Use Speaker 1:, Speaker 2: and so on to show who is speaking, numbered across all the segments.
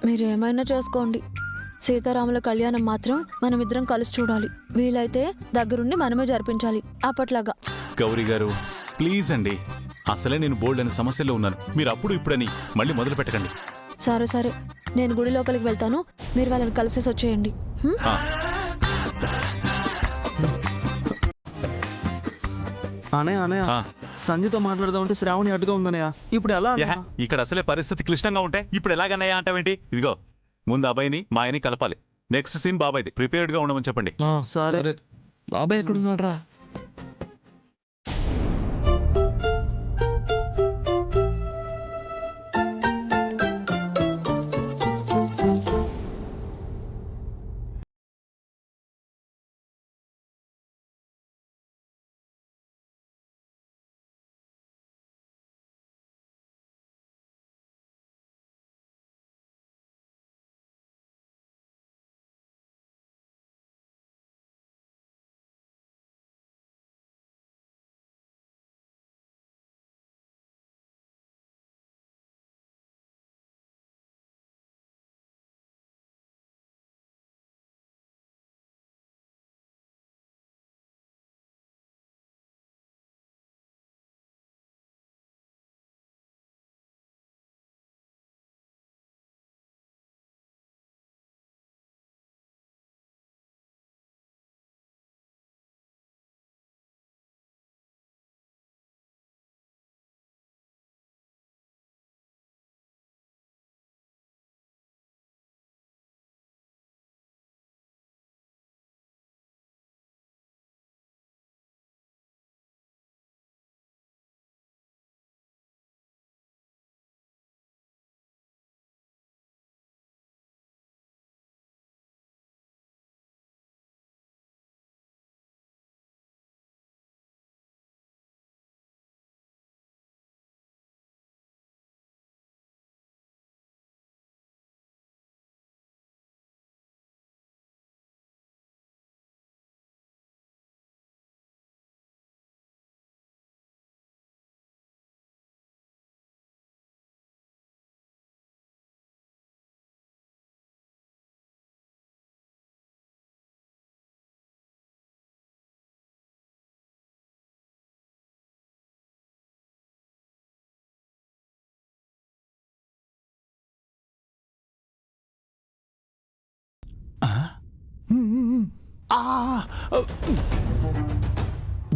Speaker 1: మీరేమైనా చేసుకోండి, సీతారాముల కళ్యాణం మాత్రం మనమిద్దరం కలిసి చూడాలి. వీలైతే దగ్గరుండి మనమే జరిపించాలి అప్పట్లాగా.
Speaker 2: గౌరీ గారు ప్లీజ్ అండి, అసలే నేను బోల్డ్ అనే సమస్యలో ఉన్నాను. మీరు అప్పుడు ఇప్పుడని మళ్ళీ మొదలు పెట్టకండి.
Speaker 1: సరే సరే, నేను గుడి లోపలికి వెళ్తాను, మీరు వాళ్ళని కలిసేసి వచ్చేయండి.
Speaker 2: ఆ,
Speaker 3: అనయ్య అనయ్య
Speaker 2: ఆ.
Speaker 3: సంజయ్తో మాట్లాడదామంటే శ్రావణి అడ్డుగా ఉందనయ్య. ఇప్పుడు ఎలా
Speaker 2: యహ, ఇక్కడ అసలే పరిస్థితి క్లిష్టంగా ఉంటే ఇప్పుడు ఎలాగన్నాయా అంటావేంటి? ఇదిగో ముందు అబ్బాయిని మా ఆయన్ని కలపాలి. నెక్స్ట్ సీన్ బాబాయ్ది, ప్రిపేర్డ్ గా ఉండమని చెప్పండి.
Speaker 3: సరే.
Speaker 4: బాబాయ్ ఎక్కడున్నాడు రా?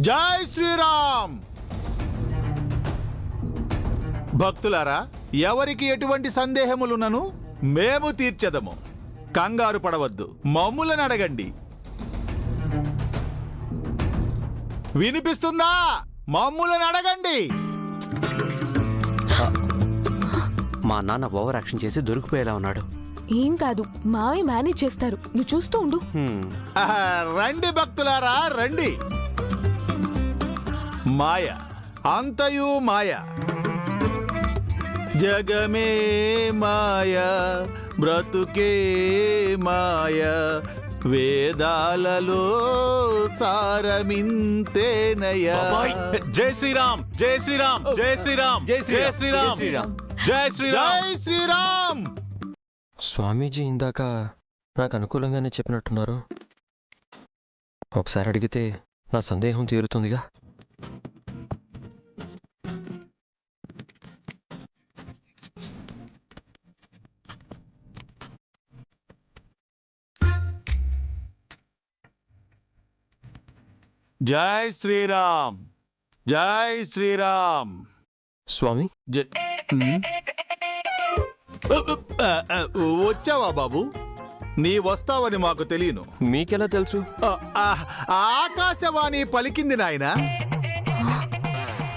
Speaker 5: జై శ్రీరామ్. భక్తులారా, ఎవరికి ఎటువంటి సందేహములున్నను మేము తీర్చెదము. కంగారు పడవద్దు, మమ్ములను అడగండి. వినిపిస్తుందా? మమ్ములను అడగండి.
Speaker 6: మా నాన్న ఓవర్ యాక్షన్ చేసి దొరికిపోయేలా ఉన్నాడు.
Speaker 7: ఏం కాదు, మావే మేనేజ్ చేస్తారు, నువ్వు చూస్తూ ఉండు.
Speaker 5: రండి భక్తులారా రండి. మాయ, అంతయు మాయ. జగమే మాయ, బ్రతుకే మాయ, వేదాలలో సారమింతేనయ.
Speaker 2: బాబాయ్, జై శ్రీరామ్, జై శ్రీరామ్, జై శ్రీరామ్, జై శ్రీరామ్, జై శ్రీరామ్,
Speaker 5: జై శ్రీరామ్.
Speaker 4: స్వామీజీ ఇందాక నాకు అనుకూలంగానే చెప్పినట్టున్నారు. ఒకసారి అడిగితే నా సందేహం తీరుతుందిగా.
Speaker 5: జై శ్రీరామ్, జై శ్రీరామ్.
Speaker 4: స్వామి,
Speaker 5: వచ్చావా బాబు? నీ వస్తావని మాకు తెలియను.
Speaker 4: మీకెలా తెలుసు?
Speaker 5: ఆకాశవాణి పలికింది నాయనా.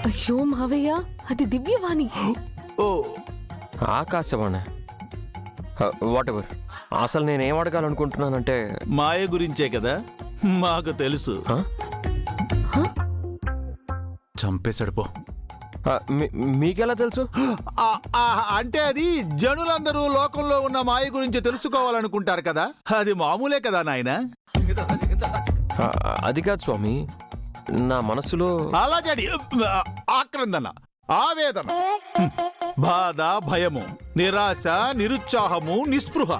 Speaker 7: అయ్యో మావయ్య, అది దివ్యవాణి.
Speaker 5: ఓ,
Speaker 4: ఆకాశవాణి. వాటెవర్. అసలు నేనేం అడగాలనుకుంటున్నానంటే
Speaker 5: మాయ గురించే కదా, మాకు తెలుసు.
Speaker 2: చంపేశాడు పో.
Speaker 4: మీకెలా తెలుసు?
Speaker 5: అంటే అది జనులందరూ లోకంలో ఉన్న మాయ గురించి తెలుసుకోవాలనుకుంటారు కదా, అది మామూలే కదా నాయనా.
Speaker 4: అది కాదు స్వామి, నా మనసులో
Speaker 5: అలా జడి ఆక్రందన ఆవేదన, బాధ, భయము, నిరాశ, నిరుత్సాహము, నిస్పృహ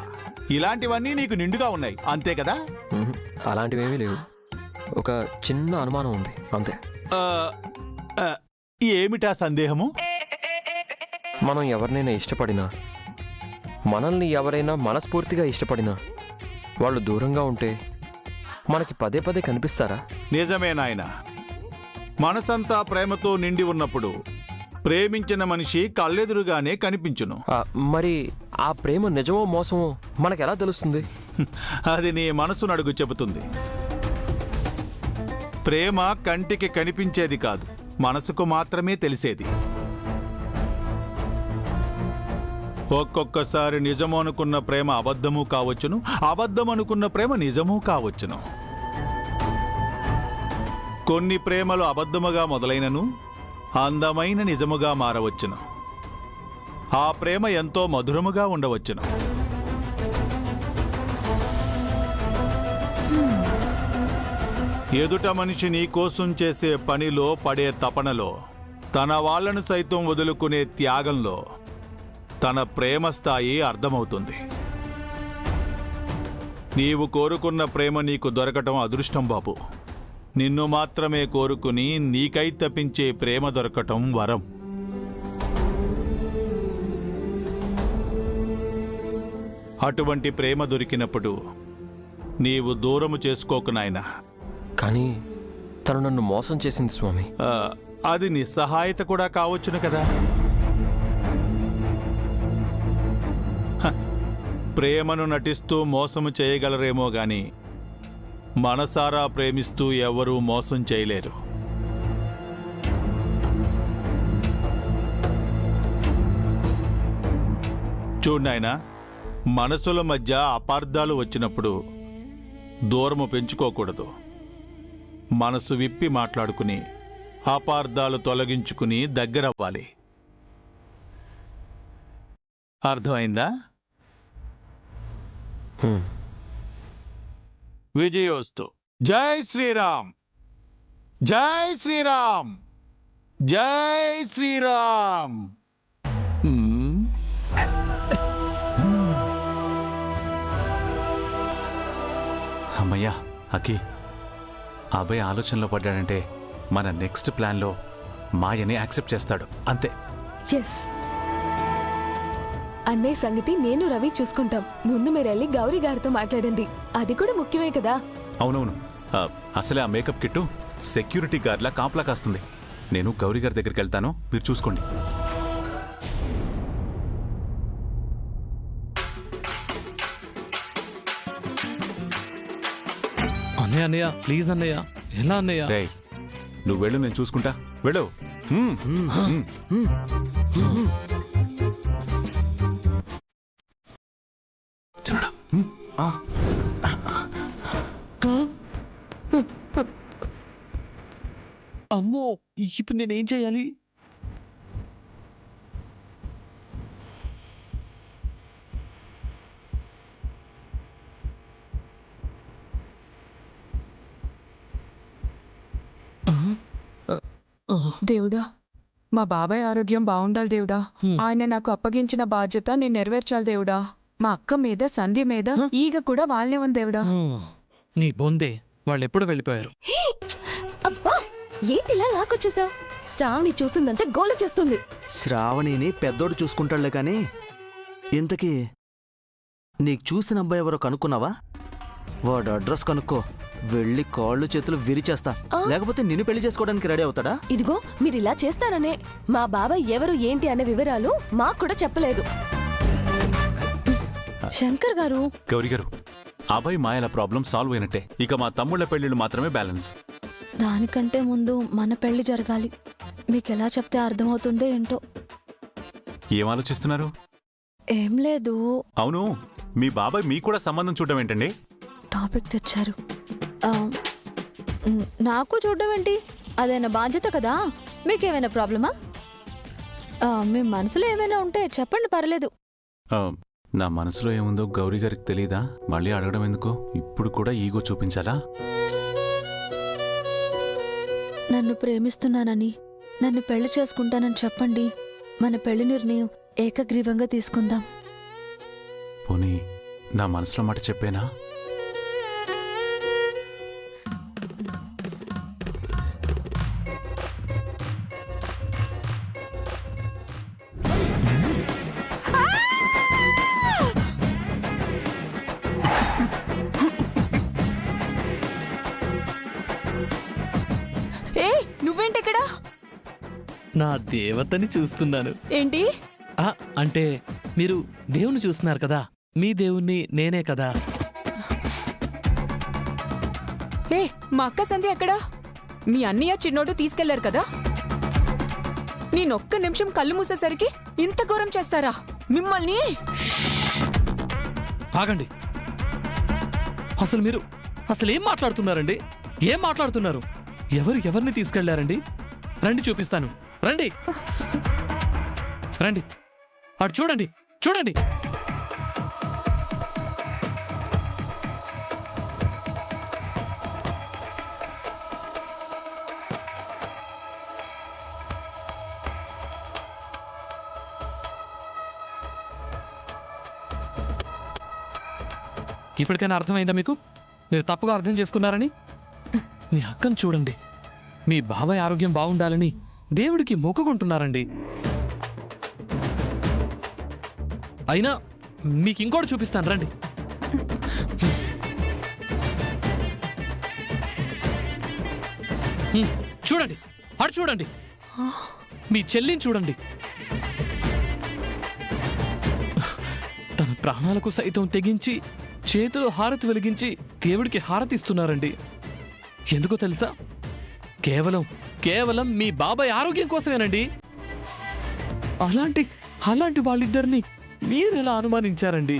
Speaker 5: ఇలాంటివన్నీ నీకు నిండుగా ఉన్నాయి అంతే కదా?
Speaker 4: మ్మ్. అలాంటివేమీ లేవు. ఒక చిన్న అనుమానం ఉంది అంతే.
Speaker 5: ఆ, ఆ, ఏమిటా సందేహము?
Speaker 4: మనం ఎవరినైనా ఇష్టపడినా, మనల్ని ఎవరైనా మనస్ఫూర్తిగా ఇష్టపడినా వాళ్ళు దూరంగా ఉంటే మనకి పదే పదే కనిపిస్తారా?
Speaker 5: నిజమే నాయనా. మనసంతా ప్రేమతో నిండి ఉన్నప్పుడు ప్రేమించిన మనిషి కళ్ళెదురుగానే కనిపించును.
Speaker 4: మరి ఆ ప్రేమ నిజమో మోసమో మనకెలా తెలుస్తుంది?
Speaker 5: అది నీ మనసు నడుగు చెబుతుంది. ప్రేమ కంటికి కనిపించేది కాదు, మనసుకు మాత్రమే తెలిసేది. ఒక్కొక్కసారి నిజము అనుకున్న ప్రేమ అబద్ధము కావచ్చును, అబద్ధం అనుకున్న ప్రేమ నిజము కావచ్చును. కొన్ని ప్రేమలు అబద్ధముగా మొదలైనను అందమైన నిజముగా మారవచ్చును. ఆ ప్రేమ ఎంతో మధురముగా ఉండవచ్చును. ఎదుట మనిషి నీ కోసం చేసే పనిలో, పడే తపనలో, తన వాళ్లను సైతం వదులుకునే త్యాగంలో తన ప్రేమ స్థాయి అర్థమవుతుంది. నీవు కోరుకున్న ప్రేమ నీకు దొరకటం అదృష్టం బాబు. నిన్ను మాత్రమే కోరుకుని నీకై తప్పించే ప్రేమ దొరకటం వరం. అటువంటి ప్రేమ దొరికినప్పుడు నీవు దూరము చేసుకోకు నాయనా.
Speaker 4: కానీ తను నన్ను మోసం చేసింది స్వామి.
Speaker 5: అది నిస్సహాయత కూడా కావచ్చును కదా. ప్రేమను నటిస్తూ మోసము చేయగలరేమో గాని మనసారా ప్రేమిస్తూ ఎవరూ మోసం చేయలేరు. చూడ్నాయనా, మనసుల మధ్య అపార్థాలు వచ్చినప్పుడు దూరము పెంచుకోకూడదు. మనసు విప్పి మాట్లాడుకుని అపార్థాలు తొలగించుకుని దగ్గరవ్వాలి. అర్థమైందా? విజయోస్తు. జై శ్రీరామ్, జై శ్రీరామ్, జై శ్రీరామ్.
Speaker 2: అమ్మయ్యా అకి, అబ్బాయి ఆలోచనలో పడ్డాడంటే మన నెక్స్ట్ ప్లాన్లో మాయని యాక్సెప్ట్ చేస్తాడు అంతే.
Speaker 7: ఎస్, అన్నయ్య సంగతి నేను రవి చూసుకుంటాం. ముందు మీరు వెళ్ళి గౌరీ గారితో మాట్లాడండి, అది కూడా ముఖ్యమే కదా.
Speaker 2: అవునవును, అసలే ఆ మేకప్ కిట్టు సెక్యూరిటీ గార్డ్లా కాపలా కాస్తుంది. నేను గౌరీ గారి దగ్గరికి వెళ్తాను, మీరు చూసుకోండి.
Speaker 3: అన్నయ్య అన్నయ్య ప్లీజ్ అన్నయ్య, ఎలా అన్నయ్య?
Speaker 2: రేయ్, నువ్వు వెళ్ళు, నేను చూసుకుంటా. వెళ్ళు.
Speaker 3: అమ్మో, ఇప్పుడు నేనేం చేయాలి?
Speaker 8: దేవుడా, మా బాబాయ్ ఆరోగ్యం బాగుండాలి దేవుడా. ఆయన నాకు అప్పగించిన బాధ్యత నేను నెరవేర్చాలి దేవుడా. మా అక్క మీద, సంధ్య మీద ఈగ కూడా వాళ్ళనే ఉంది దేవుడా.
Speaker 3: నీ బొందే, వాళ్ళు ఎప్పుడు వెళ్ళిపోయారు?
Speaker 1: అబ్బా, ఏంటి ఇలా లాక్కొచ్చేసావు? శ్రావణి చూసిందంటే గోల చేస్తుంది.
Speaker 6: శ్రావణిని పెద్దోడు చూసుకుంటాడులే కానీ, ఇంతకీ నీకు చూసిన అబ్బాయి ఎవరో కనుక్కున్నావా? వాడు అడ్రస్ కనుక్కో, వెళ్ళి కాళ్ళు చేతులు విరిచేస్తా. లేకపోతే నిన్ను పెళ్లి చేసుకోవడానికి రెడీ అవుతాడా?
Speaker 1: ఇదిగో, మీరు ఇలా చేస్తారనే మా బాబాయ్ ఎవరు ఏంటి అనే వివరాలు మాకు కూడా చెప్పలేదు. శంకర్ గారు,
Speaker 2: గౌరీ గారు, అబ్బాయి మాయల ప్రాబ్లం సాల్వ్ అయినట్టే. ఇక మా తమ్ముళ్ళ పెళ్లిళ్ళు మాత్రమే బ్యాలెన్స్.
Speaker 1: దానికంటే ముందు మన పెళ్లి జరగాలి. మీకెలా చెప్తే అర్థమవుతుందో ఏంటో.
Speaker 2: ఏం ఆలోచిస్తున్నారు?
Speaker 1: ఏం లేదు.
Speaker 2: అవును, మీ బాబాయ్ మీకు కూడా సంబంధం చూడడం ఏంటండి?
Speaker 1: టాపిక్ తెచ్చారు. నాకు చూడడం ఏంటి? అదైనా బాధ్యత కదా. మీకేమైనా ప్రాబ్లమా? మీ మనసులో ఏమైనా ఉంటే చెప్పండి, పర్లేదు.
Speaker 2: నా మనసులో ఏముందో గౌరీ గారికి తెలీదా? మళ్ళీ అడగడం ఎందుకు? ఇప్పుడు కూడా ఈగో చూపించాలా?
Speaker 1: నన్ను ప్రేమిస్తున్నానని నన్ను పెళ్లి చేసుకుంటానని చెప్పండి. మన పెళ్లి నిర్ణయం ఏకగ్రీవంగా తీసుకుందాం.
Speaker 5: పోనీ నా మనసులో మాట చెప్పేనా?
Speaker 8: ఏ నువ్వేంటెక్కడా?
Speaker 3: నా దేవతని చూస్తున్నాను.
Speaker 8: ఏంటి?
Speaker 3: అంటే మీరు దేవుణ్ణి చూస్తున్నారు కదా, మీ దేవుణ్ణి నేనే కదా.
Speaker 8: ఏ మా అక్క సంధ్య ఎక్కడా? మీ అన్నయ్య చిన్నోడు తీసుకెళ్లారు కదా. నేనొక్క నిమిషం కళ్ళు మూసేసరికి ఇంత ఘోరం చేస్తారా మిమ్మల్ని?
Speaker 3: ఆగండి. అసలు ఏం మాట్లాడుతున్నారండి? ఏం మాట్లాడుతున్నారు? ఎవరిని తీసుకెళ్లారండి? రండి చూపిస్తాను. రండి రండి, అటు చూడండి, చూడండి. ఇప్పటికైనా అర్థమైందా మీకు? మీరు తప్పుగా అర్థం చేసుకున్నారని. మీ అక్కను చూడండి, మీ బాబాయ్ ఆరోగ్యం బాగుండాలని దేవుడికి మొక్కుకుంటున్నారండి. అయినా మీకు ఇంకోటి చూపిస్తాను, రండి. చూడండి, అటు చూడండి, మీ చెల్లిని చూడండి. తన ప్రాణాలకు సైతం తెగించి చేతిలో హారతి వెలిగించి దేవుడికి హారతి ఇస్తున్నారండి. ఎందుకో తెలుసా? కేవలం మీ బాబాయ్ ఆరోగ్యం కోసమేనండి. అలాంటి వాళ్ళిద్దరిని మీరెలా అనుమానించారండి?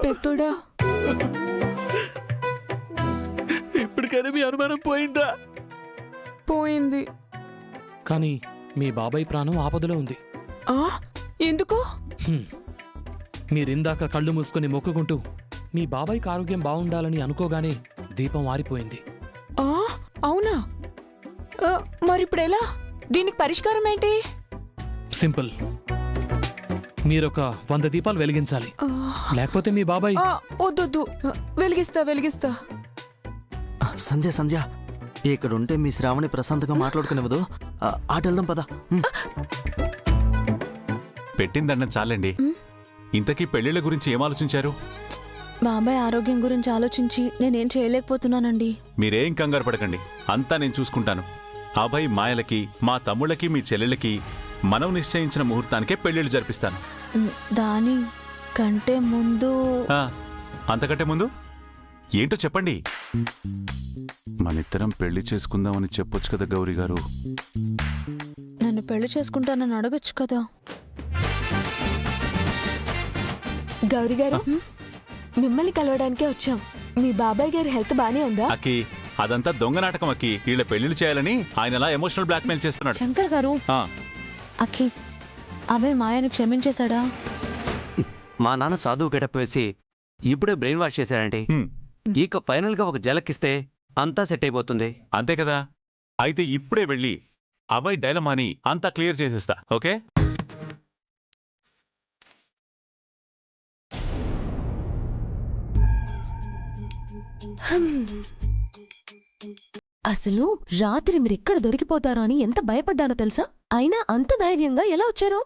Speaker 8: పెద్దోడా,
Speaker 3: ఇప్పటికైనా మీ అనుమానం పోయిందా?
Speaker 8: పోయింది.
Speaker 3: కానీ మీ బాబాయ్ ప్రాణం ఆపదలో ఉంది.
Speaker 8: ఎందుకు?
Speaker 3: మీరిందాక కళ్ళు మూసుకొని మొక్కుకుంటూ మీ బాబాయ్కి ఆరోగ్యం బాగుండాలని అనుకోగానే దీపం ఆరిపోయింది.
Speaker 8: అవునా? మరిప్పుడెలా? దీనికి పరిష్కారం ఏంటి?
Speaker 3: సింపుల్. మీరొక 100 దీపాలు వెలిగించాలి, లేకపోతే మీ బాబాయ్...
Speaker 8: వద్దొద్దు, వెలిగిస్తా.
Speaker 6: సంధ్య ఇక్కడుంటే మీ శ్రావణి ప్రశాంతంగా మాట్లాడుకునేవదు. ఆటెళ్దాం పద.
Speaker 5: పెట్టిందన్న చాలండి. ఇంతకీ పెళ్లిళ్ళ గురించి ఏం ఆలోచించారు?
Speaker 1: బాబాయ్ ఆరోగ్యం గురించి ఆలోచించి నేనేం చేయలేకపోతున్నానండి.
Speaker 5: మీరేం కంగారు పడకండి, అంతా నేను చూసుకుంటాను. అభయ్ మాయలకి, మా తమ్ముళ్ళకి, మీ చెల్లెళ్ళకి మనం నిశ్చయించిన ముహూర్తానికే పెళ్లిళ్ళు జరిపిస్తాను.
Speaker 1: దాని కంటే ముందు...
Speaker 5: అంతకంటే ముందు ఏంటో చెప్పండి. మనిద్దరం పెళ్లి చేసుకుందామని చెప్పొచ్చు కదా గౌరీ గారు.
Speaker 1: నన్ను పెళ్లి చేసుకుంటానని అడగచ్చు కదా.
Speaker 7: గౌరీ గారు, మిమ్మల్ని కలవడానికే వచ్చాం. మీ బాబాయ్ గారి హెల్త్ బానే ఉందా?
Speaker 5: అక్కి, అదంతా దొంగ నాటకం అక్కి. వీళ్ళ పెళ్లిళ్ళు చేయాలని ఆయన అలా ఎమోషనల్ బ్లాక్మెయిల్ చేస్తున్నాడు.
Speaker 1: శంకర్ గారు, అక్కి అభయ్ మాయను క్షమించేశాడా?
Speaker 9: మా నాన్న సాధువు గెటప్ వేసి ఇప్పుడే బ్రెయిన్ వాష్ చేశాడండి. ఇక ఫైనల్ గా ఒక జలకిస్తే అంతా సెట్ అయిపోతుంది.
Speaker 5: అంతే కదా. అయితే ఇప్పుడే వెళ్ళి అభయ్ డైలమాని అంతా క్లియర్ చేసేస్తా. ఓకే?
Speaker 10: అసలు రాత్రి మీరెక్కడ దొరికిపోతారో అని ఎంత భయపడ్డానో తెలుసా? అయినా అంత ధైర్యంగా ఎలా వచ్చారో?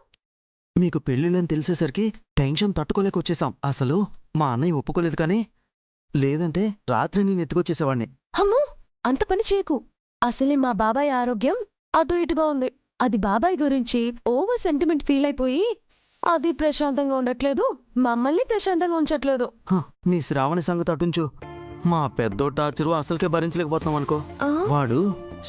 Speaker 6: మీకు పెళ్ళిళ్ళని తెలిసేసరికి టెన్షన్ తట్టుకోలేక వచ్చేసాం. అసలు మా అన్నయ్య ఒప్పుకోలేదు, కానీ లేదంటే రాత్రి నేను ఎత్తుకొచ్చేసేవాడిని.
Speaker 10: అమ్మో, అంత పని చేయకు. అసలే మా బాబాయ్ ఆరోగ్యం అటు ఇటుగా ఉంది. అది బాబాయ్ గురించి ఓవర్ సెంటిమెంట్ ఫీల్ అయిపోయి అది ప్రశాంతంగా ఉండట్లేదు, మమ్మల్ని ప్రశాంతంగా ఉంచట్లేదు.
Speaker 6: మీ శ్రావణి సంగతి అటుంచు, మా పెద్దో టార్చరు అసలుకే భరించలేకపోతున్నాం అనుకో. వాడు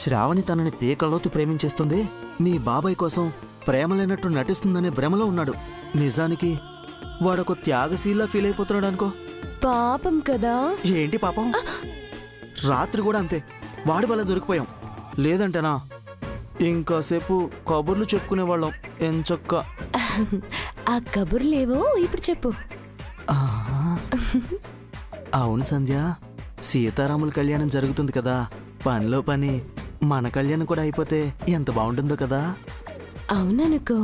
Speaker 6: శ్రావణి తనని పీకలోతు ప్రేమించేస్తుంది. మీ బాబాయ్ కోసం ప్రేమ లేనట్టు నటిస్తుందనే భ్రమలో ఉన్నాడు. నిజానికి వాడొక త్యాగశీలా ఫీల్ అయిపోతున్నాడు అనుకో.
Speaker 10: పాపం కదా.
Speaker 6: ఏంటి పాపం? రాత్రి కూడా అంతే, వాడి వల్ల దొరికిపోయాం. లేదంటేనా ఇంకాసేపు కబుర్లు చెప్పుకునేవాళ్ళం ఎంచక్క.
Speaker 10: ఆ కబుర్లేవో ఇప్పుడు చెప్పు.
Speaker 6: అవును సంధ్య, సీతారాముల కళ్యాణం జరుగుతుంది కదా, పనిలో పని మన కళ్యాణం కూడా అయిపోతే ఎంత బాగుంటుందో కదా.
Speaker 10: అవుననుకో.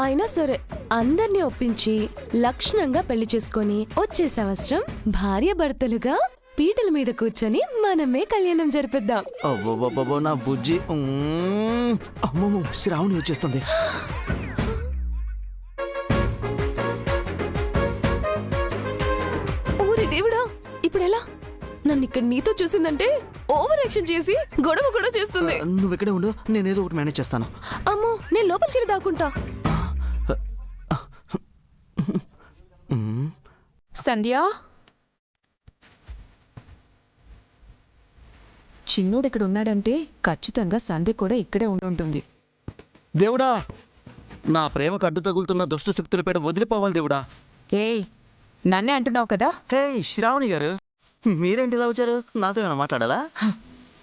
Speaker 10: అయినా సరే, అందర్నీ ఒప్పించి లక్షణంగా పెళ్లి చేసుకొని వచ్చే సంవత్సరం భార్య భర్తలుగా పీటల మీద కూర్చొని మనమే కళ్యాణం జరిపిద్దాం.
Speaker 6: అబ్బో నా బుజ్జి. అమ్మమ్మ, శ్రావణి వచ్చేస్తుంది.
Speaker 10: ఊరి దేవుడా, ఇప్పుడెలా? నన్ను ఇక్కడ నీతో చూసిందంటే ఓవర్ యాక్షన్ చేసి గొడవ చేస్తుంది.
Speaker 6: నువ్వు ఇక్కడే ఉండు, నేనేదో ఒకటి మేనేజ్ చేస్తాను.
Speaker 10: అమ్మో, నేను లోపలికి వెళ్ళి దాక్కుంటా.
Speaker 8: సంధ్య, చిన్నోడు ఇక్కడ ఉన్నాడంటే ఖచ్చితంగా సంధ్య కూడా ఇక్కడే ఉండుంటుంది.
Speaker 6: దేవుడా, నా ప్రేమకు అడ్డు తగులుతున్న దుష్ట శక్తుల పేట వదిలిపోవాలి దేవుడా.
Speaker 8: ఏయ్, నన్నే అంటున్నావు కదా.
Speaker 6: హే శ్రావణి గారు, మీరేంటి ఇలా వచ్చారు? నాతో ఏమైనా మాట్లాడాలా?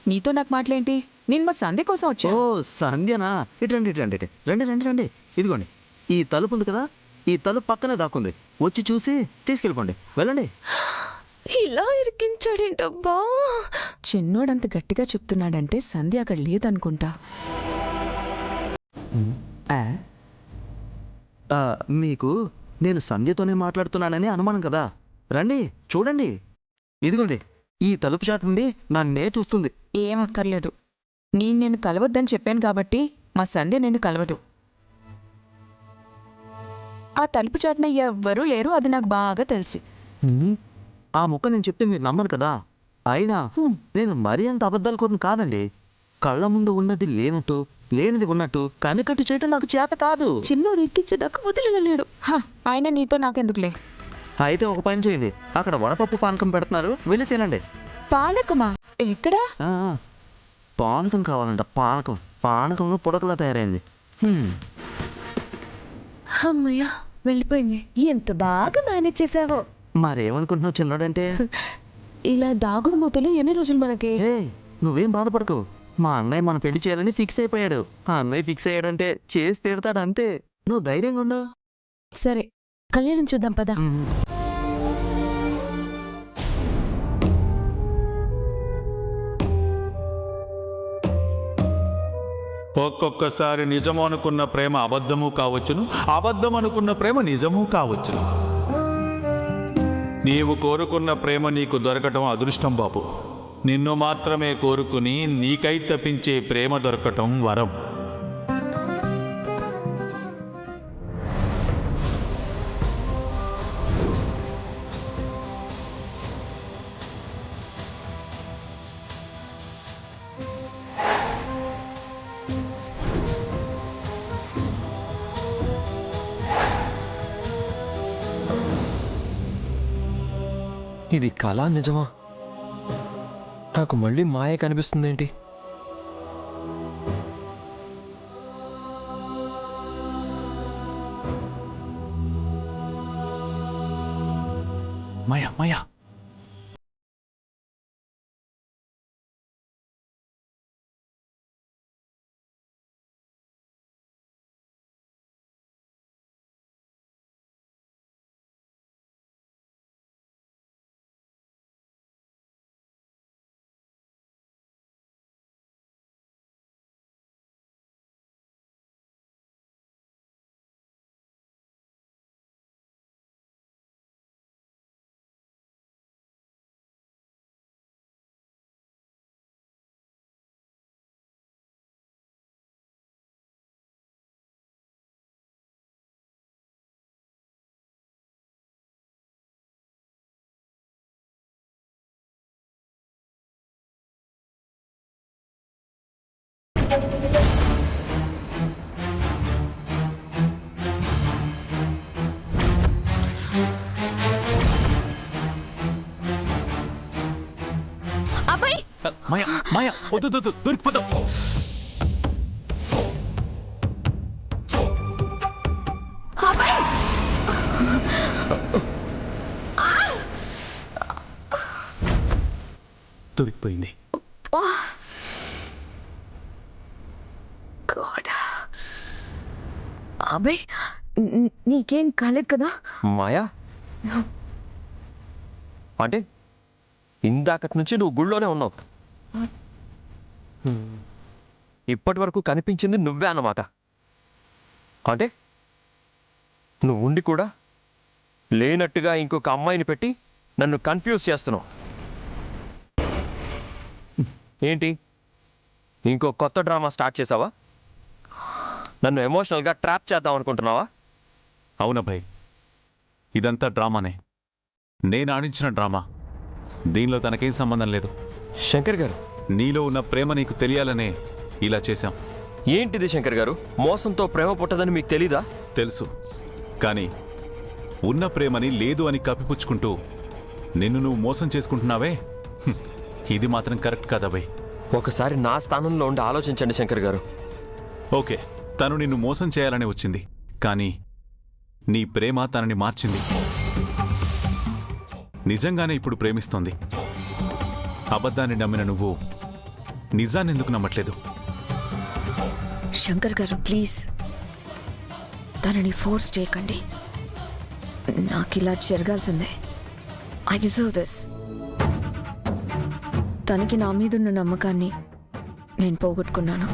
Speaker 8: నీతో నాకు మాటలేంటి? నేను మా సంధ్య కోసం వచ్చా.
Speaker 6: ఓ సంధ్యనా? ఇటు రండి, ఇటు రండి, రండి రండి రండి. ఇదిగోండి, ఈ తలుపు ఉంది కదా, ఈ తలుపు పక్కనే దాక్కుంది. వచ్చి చూసి తీసుకెళ్ళిపోండి, వెళ్ళండి.
Speaker 10: ఇలా ఇరికించాడేంటబ్బా.
Speaker 8: చిన్నోడంత గట్టిగా చెప్తున్నాడంటే సంధ్య అక్కడ లేదనుకుంటా.
Speaker 6: మీకు నేను సంధ్యతోనే మాట్లాడుతున్నానని అనుమానం కదా. రండి చూడండి, ఇదిగోండి, ఈ తలుపు చాటు నుండి నన్నే చూస్తుంది.
Speaker 8: ఏం అక్కర్లేదు, నేను కలవద్దని చెప్పాను కాబట్టి మా సంధ్య నిన్ను కలవదు. ఆ తలుపు చాటున ఎవ్వరూ లేరు, అది నాకు బాగా తెలుసు.
Speaker 6: ఆ ముక్క నేను చెప్తే మీరు నమ్మరు కదా. అయినా నేను మరీ అంత అబద్ధాలు కూడా కాదండి. కళ్ళ ముందు ఉన్నది లేనట్టు, లేనిది ఉన్నట్టు కనికట్టు చేయటం నాకు చేత కాదు.
Speaker 10: చిన్నోడు ఎక్కించేదాకా వదిలేడు.
Speaker 8: ఆయన నీతో నాకెందుకులే.
Speaker 6: అయితే ఒక పని చేయండి, అక్కడ వడపప్పు పానకం పెడుతున్నారు, వెళ్ళి తినండి.
Speaker 8: పానకమా? ఎక్కడా?
Speaker 6: పానకం కావాలంట, పానకం. పానకంలో పుడకలా తయారైంది.
Speaker 10: అమ్మయ్య, వెళ్ళిపోయింది. ఎంత బాగా మేనేజ్ చేసావో.
Speaker 6: మరేమనుకుంటున్నావు చిన్నోడంటే?
Speaker 10: ఇలా దాగుడు మూతలు ఎన్ని రోజులు మనకి?
Speaker 6: నువ్వేం బాధపడకు, మా అన్నయ్య మన పెళ్లి చేయాలని ఫిక్స్ అయిపోయాడు. ఆ అన్నయ్య ఫిక్స్ అయ్యాడంటే చేసి తీరుతాడు అంతే. నువ్వు ధైర్యంగా ఉండు.
Speaker 10: సరే, కళ్యాణం చూద్దాం పద.
Speaker 5: ఒక్కొక్కసారి నిజము అనుకున్న ప్రేమ అబద్ధము కావచ్చును, అబద్ధం అనుకున్న ప్రేమ నిజము కావచ్చును. నీవు కోరుకున్న ప్రేమ నీకు దొరకటం అదృష్టం బాబు. నిన్ను మాత్రమే కోరుకుని నీకై తప్పించే ప్రేమ దొరకటం వరం.
Speaker 4: ఇది కళ నిజమా? నాకు మళ్ళీ మాయ కనిపిస్తుందేంటి?
Speaker 2: మాయా మాయా,
Speaker 10: అబ్బాయి,
Speaker 2: మాయా మాయా, వద్దు దొరికిపోతావు.
Speaker 3: దొరికిపోయింది.
Speaker 10: అబ్బాయి నీకేం కాలేదు కదా?
Speaker 4: మాయా అంటే ఇందాకటి నుంచి నువ్వు గుళ్ళోనే ఉన్నావు. ఇప్పటి వరకు కనిపించింది నువ్వే అన్నమాట. అంటే నువ్వు ఉండి కూడా లేనట్టుగా ఇంకొక అమ్మాయిని పెట్టి నన్ను కన్ఫ్యూజ్ చేస్తున్నావు. ఏంటి ఇంకో కొత్త డ్రామా స్టార్ట్ చేసావా? నన్ను ఎమోషనల్గా ట్రాప్ చేద్దాం అనుకుంటున్నావా?
Speaker 2: అవునభయ్, ఇదంతా డ్రామానే. నేను ఆడించిన డ్రామా. దీనిలో తనకేం సంబంధం లేదు.
Speaker 4: శంకర్ గారు,
Speaker 2: నీలో ఉన్న ప్రేమ నీకు తెలియాలనే ఇలా చేశాం.
Speaker 4: ఏంటిది శంకర్ గారు? మోసంతో ప్రేమ పుట్టదని మీకు తెలీదా?
Speaker 2: తెలుసు, కానీ ఉన్న ప్రేమని లేదు అని కప్పిపుచ్చుకుంటూ నిన్ను నువ్వు మోసం చేసుకుంటున్నావే, ఇది మాత్రం కరెక్ట్ కాదభయ్.
Speaker 4: ఒకసారి నా స్థానంలో ఉండి ఆలోచించండి శంకర్ గారు.
Speaker 2: ఓకే, తను నిన్ను మోసం చేయాలని వచ్చింది, కానీ నీ ప్రేమ తనని మార్చింది. నిజంగానే ఇప్పుడు ప్రేమిస్తోంది. అబద్ధాన్ని నమ్మిన నువ్వు నిజాన్ని ఎందుకు నమ్మట్లేదు?
Speaker 10: శంకర్ గారు ప్లీజ్ తనని ఫోర్స్ చేయకండి. నాకు ఇలా జరగాల్సిందే. I deserve this. తనకి నా మీదున్న నమ్మకాన్ని నేను పోగొట్టుకున్నాను.